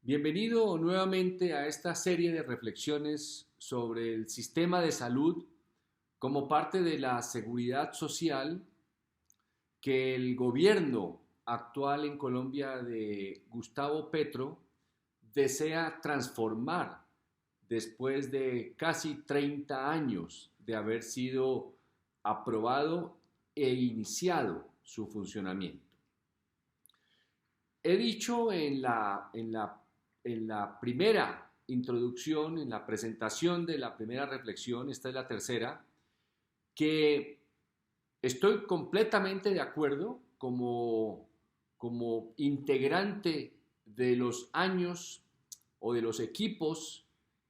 Bienvenido nuevamente a esta serie de reflexiones sobre el sistema de salud como parte de la seguridad social que el gobierno actual en Colombia de Gustavo Petro desea transformar después de casi 30 años de haber sido aprobado e iniciado su funcionamiento. He dicho en la primera introducción, en la presentación de la primera reflexión, esta es la tercera, que estoy completamente de acuerdo como integrante de los años o de los equipos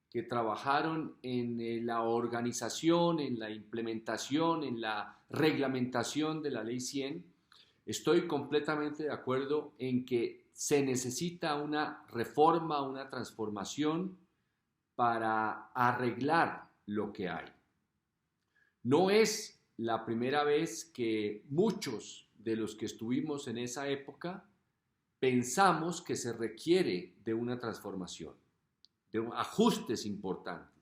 que trabajaron en la organización, en la implementación, en la reglamentación de la Ley 100. Estoy completamente de acuerdo en que se necesita una reforma, una transformación para arreglar lo que hay. No es la primera vez que muchos de los que estuvimos en esa época pensamos que se requiere de una transformación, de ajustes importantes.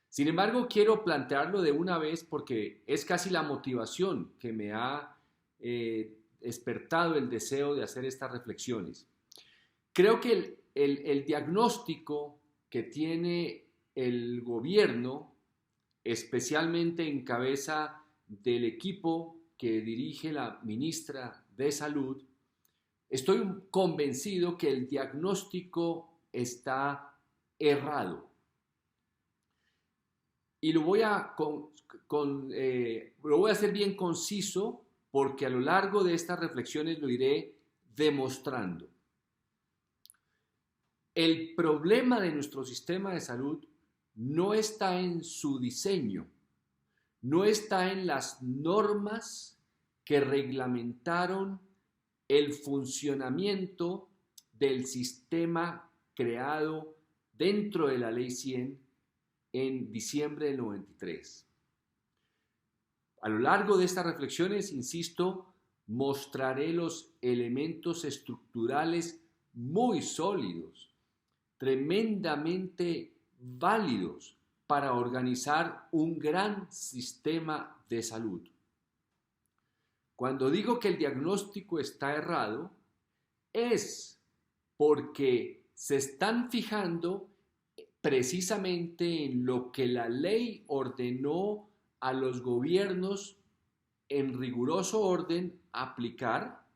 Sin embargo, quiero plantearlo de una vez porque es casi la motivación que me ha despertado el deseo de hacer estas reflexiones. Creo que el diagnóstico que tiene el gobierno, especialmente en cabeza del equipo que dirige la ministra de Salud, estoy convencido que el diagnóstico está errado. Y lo voy a hacer bien conciso porque a lo largo de estas reflexiones lo iré demostrando. El problema de nuestro sistema de salud no está en su diseño, no está en las normas que reglamentaron el funcionamiento del sistema creado dentro de la Ley 100 en diciembre del 93. A lo largo de estas reflexiones, insisto, mostraré los elementos estructurales muy sólidos, tremendamente válidos para organizar un gran sistema de salud. Cuando digo que el diagnóstico está errado, es porque se están fijando precisamente en lo que la ley ordenó a los gobiernos en riguroso orden aplicar,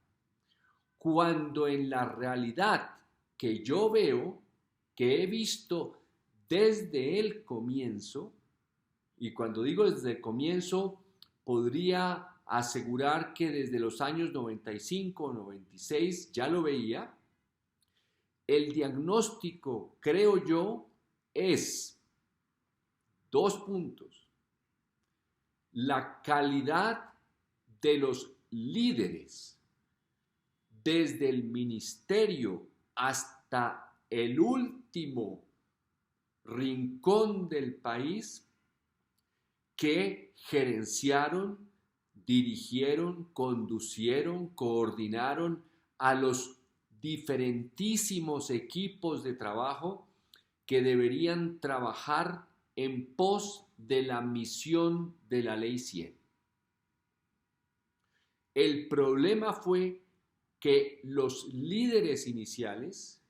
cuando en la realidad que yo veo, que he visto desde el comienzo, y cuando digo desde el comienzo, podría asegurar que desde los años 95 o 96 ya lo veía, el diagnóstico, creo yo, es dos puntos. La calidad de los líderes, desde el ministerio hasta el último rincón del país, que gerenciaron, dirigieron, conducieron, coordinaron a los diferentísimos equipos de trabajo que deberían trabajar en pos de la misión de la Ley 100. El problema fue que los líderes iniciales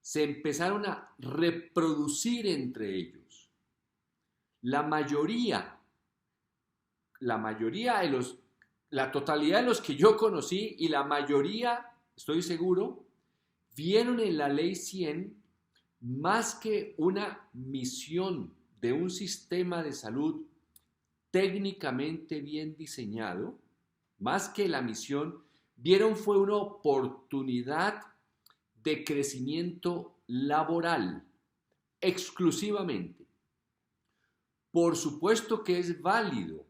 se empezaron a reproducir entre ellos. La totalidad de los que yo conocí y la mayoría, estoy seguro, vieron en la Ley 100 más que una misión de un sistema de salud técnicamente bien diseñado, más que la misión, vieron fue una oportunidad de crecimiento laboral, exclusivamente. Por supuesto que es válido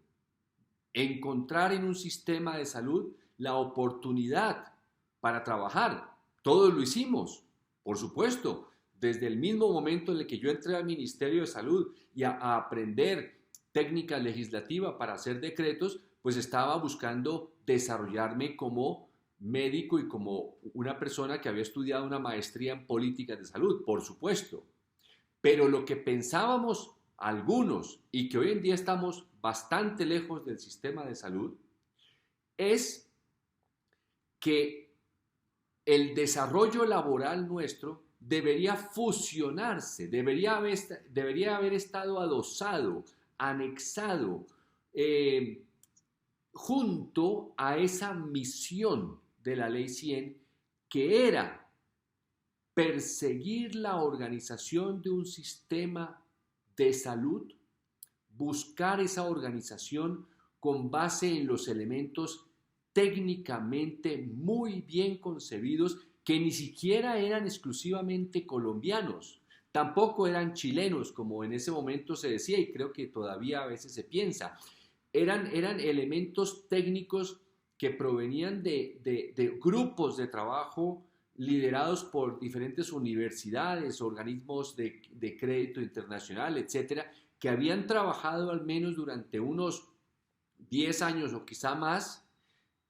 encontrar en un sistema de salud la oportunidad para trabajar. Todos lo hicimos, por supuesto. Desde el mismo momento en el que yo entré al Ministerio de Salud y a aprender técnica legislativa para hacer decretos, pues estaba buscando desarrollarme como médico y como una persona que había estudiado una maestría en políticas de salud, por supuesto. Pero lo que pensábamos algunos y que hoy en día estamos bastante lejos del sistema de salud es que el desarrollo laboral nuestro debería fusionarse, debería haber estado adosado, anexado, junto a esa misión de la Ley 100, que era perseguir la organización de un sistema de salud, buscar esa organización con base en los elementos técnicamente muy bien concebidos, que ni siquiera eran exclusivamente colombianos, tampoco eran chilenos, como en ese momento se decía y creo que todavía a veces se piensa. Eran elementos técnicos que provenían de grupos de trabajo liderados por diferentes universidades, organismos de crédito internacional, etcétera, que habían trabajado al menos durante unos 10 años o quizá más,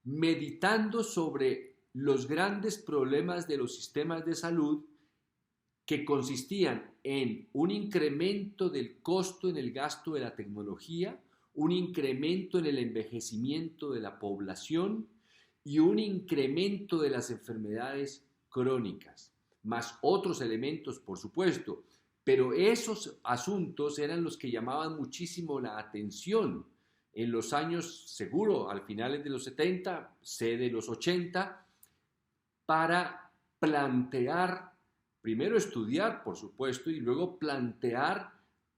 meditando sobre los grandes problemas de los sistemas de salud, que consistían en un incremento del costo en el gasto de la tecnología, un incremento en el envejecimiento de la población y un incremento de las enfermedades crónicas, más otros elementos, por supuesto, pero esos asuntos eran los que llamaban muchísimo la atención en los años, seguro, al finales de los 70, de los 80, para plantear, primero estudiar, por supuesto, y luego plantear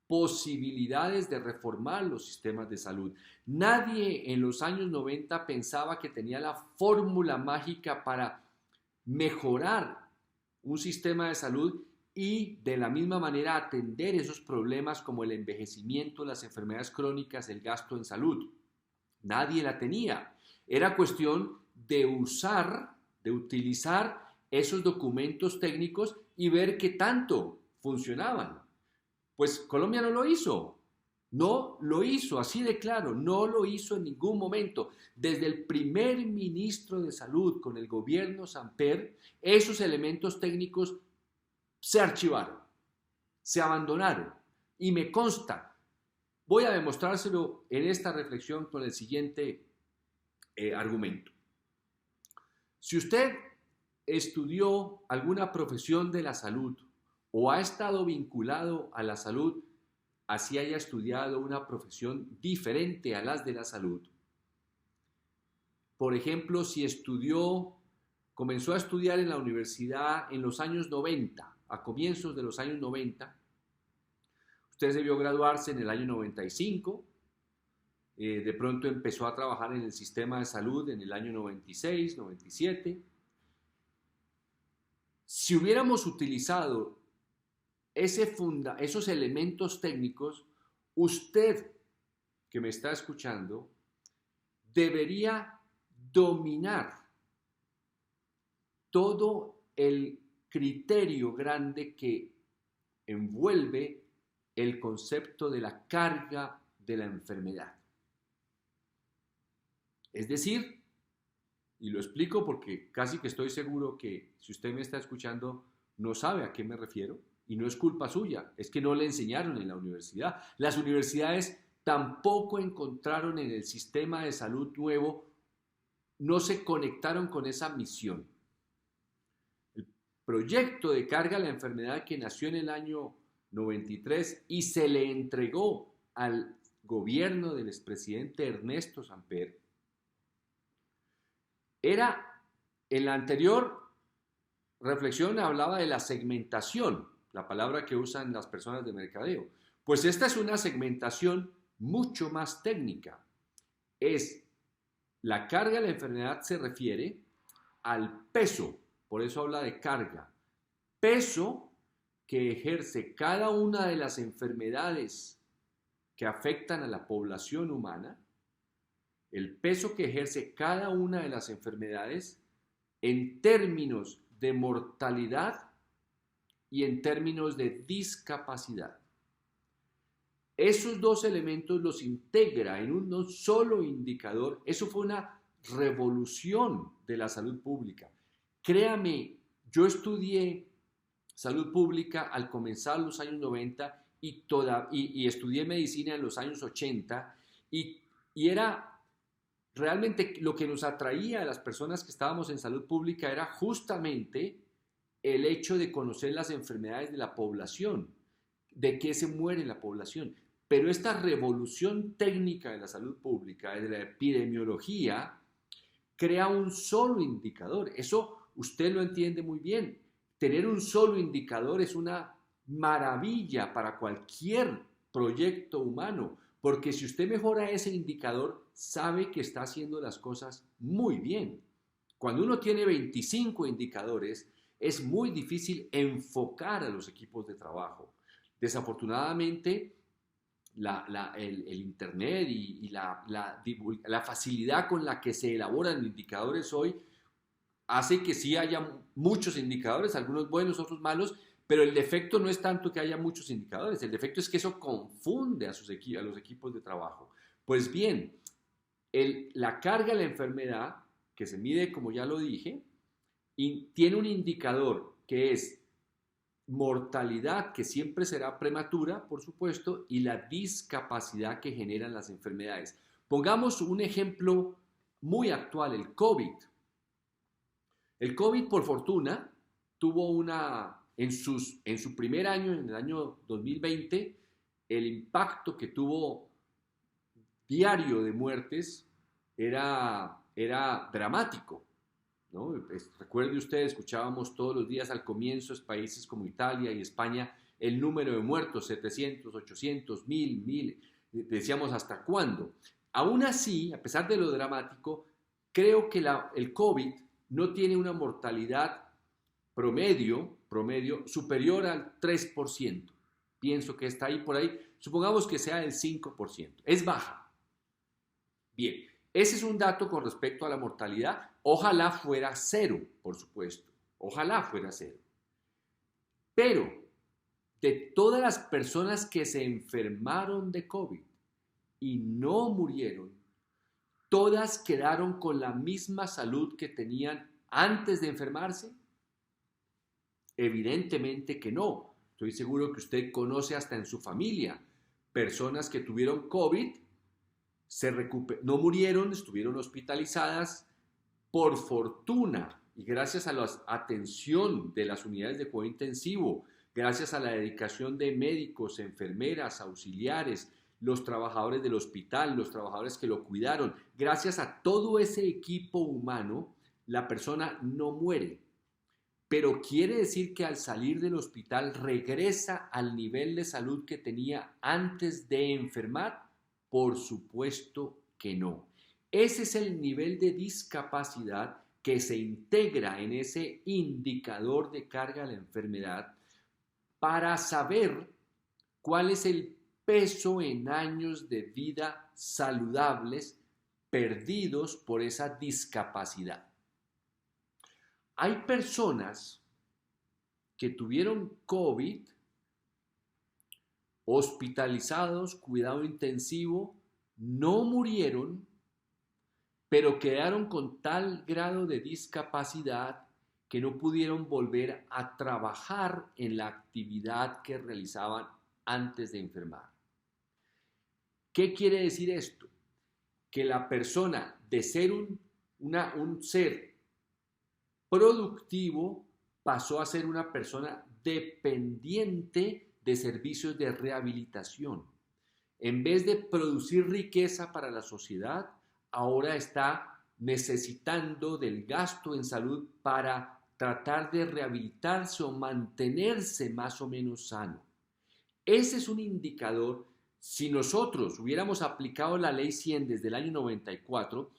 posibilidades de reformar los sistemas de salud. Nadie en los años 90 pensaba que tenía la fórmula mágica para mejorar un sistema de salud y de la misma manera atender esos problemas como el envejecimiento, las enfermedades crónicas, el gasto en salud. Nadie la tenía. Era cuestión de utilizar esos documentos técnicos y ver qué tanto funcionaban. Pues Colombia no lo hizo. No lo hizo, así de claro, no lo hizo en ningún momento. Desde el primer ministro de Salud con el gobierno Samper, esos elementos técnicos se archivaron, se abandonaron. Y me consta, voy a demostrárselo en esta reflexión con el siguiente argumento. Si usted estudió alguna profesión de la salud o ha estado vinculado a la salud, así haya estudiado una profesión diferente a las de la salud. Por ejemplo, si comenzó a estudiar en la universidad en los años 90, a comienzos de los años 90, usted debió graduarse en el año 95, de pronto empezó a trabajar en el sistema de salud en el año 96, 97. Si hubiéramos utilizado esos elementos técnicos, usted que me está escuchando debería dominar todo el criterio grande que envuelve el concepto de la carga de la enfermedad. Es decir, y lo explico porque casi que estoy seguro que si usted me está escuchando no sabe a qué me refiero, y no es culpa suya, es que no le enseñaron en la universidad. Las universidades tampoco encontraron en el sistema de salud nuevo, no se conectaron con esa misión. El proyecto de carga a la enfermedad que nació en el año 93 y se le entregó al gobierno del expresidente Ernesto Samper, era, en la anterior reflexión hablaba de la segmentación, la palabra que usan las personas de mercadeo. Pues esta es una segmentación mucho más técnica. La carga de la enfermedad se refiere al peso, por eso habla de carga. Peso que ejerce cada una de las enfermedades que afectan a la población humana, el peso que ejerce cada una de las enfermedades en términos de mortalidad y en términos de discapacidad. Esos dos elementos los integra en un solo indicador. Eso fue una revolución de la salud pública. Créame, yo estudié salud pública al comenzar los años 90 y estudié medicina en los años 80 y era realmente lo que nos atraía a las personas que estábamos en salud pública era justamente el hecho de conocer las enfermedades de la población, de qué se muere en la población. Pero esta revolución técnica de la salud pública, de la epidemiología, crea un solo indicador. Eso usted lo entiende muy bien. Tener un solo indicador es una maravilla para cualquier proyecto humano, porque si usted mejora ese indicador, sabe que está haciendo las cosas muy bien. Cuando uno tiene 25 indicadores, es muy difícil enfocar a los equipos de trabajo. Desafortunadamente, el Internet y la facilidad con la que se elaboran indicadores hoy hace que sí haya muchos indicadores, algunos buenos, otros malos, pero el defecto no es tanto que haya muchos indicadores, el defecto es que eso confunde a los equipos de trabajo. Pues bien, la carga de la enfermedad, que se mide, como ya lo dije, y tiene un indicador que es mortalidad, que siempre será prematura, por supuesto, y la discapacidad que generan las enfermedades. Pongamos un ejemplo muy actual, el COVID. El COVID, por fortuna, tuvo en su primer año, en el año 2020, el impacto que tuvo diario de muertes era dramático, ¿no? Recuerde usted, escuchábamos todos los días al comienzo en países como Italia y España el número de muertos, 700, 800, 1000, decíamos ¿hasta cuándo? Aún así, a pesar de lo dramático, creo que el COVID no tiene una mortalidad promedio superior al 3%. Pienso que está ahí por ahí. Supongamos que sea el 5%. Es baja. Bien, ese es un dato con respecto a la mortalidad. Ojalá fuera cero, por supuesto. Ojalá fuera cero. Pero de todas las personas que se enfermaron de COVID y no murieron, ¿todas quedaron con la misma salud que tenían antes de enfermarse? Evidentemente que no. Estoy seguro que usted conoce hasta en su familia personas que tuvieron COVID, no murieron, estuvieron hospitalizadas. Por fortuna y gracias a la atención de las unidades de cuidado intensivo, gracias a la dedicación de médicos, enfermeras, auxiliares, los trabajadores del hospital, los trabajadores que lo cuidaron, gracias a todo ese equipo humano, la persona no muere. Pero quiere decir que al salir del hospital regresa al nivel de salud que tenía antes de enfermar. Por supuesto que no. Ese es el nivel de discapacidad que se integra en ese indicador de carga de la enfermedad para saber cuál es el peso en años de vida saludables perdidos por esa discapacidad. Hay personas que tuvieron COVID, hospitalizados, cuidado intensivo, no murieron, pero quedaron con tal grado de discapacidad que no pudieron volver a trabajar en la actividad que realizaban antes de enfermar. ¿Qué quiere decir esto? Que la persona, de ser un ser productivo, pasó a ser una persona dependiente de servicios de rehabilitación. En vez de producir riqueza para la sociedad, ahora está necesitando del gasto en salud para tratar de rehabilitarse o mantenerse más o menos sano. Ese es un indicador. Si nosotros hubiéramos aplicado la Ley 100 desde el año 94,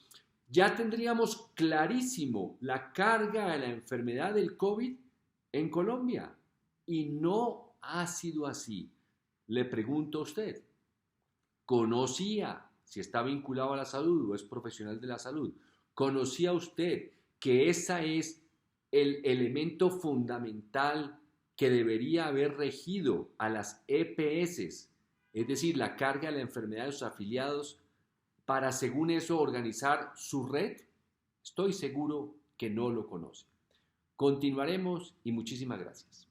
ya tendríamos clarísimo la carga de la enfermedad del COVID en Colombia. Y no ha sido así. Le pregunto a usted, ¿conocía, si está vinculado a la salud o es profesional de la salud, conocía usted que ese es el elemento fundamental que debería haber regido a las EPS, es decir, la carga de la enfermedad de sus afiliados, para según eso organizar su red? Estoy seguro que no lo conoce. Continuaremos y muchísimas gracias.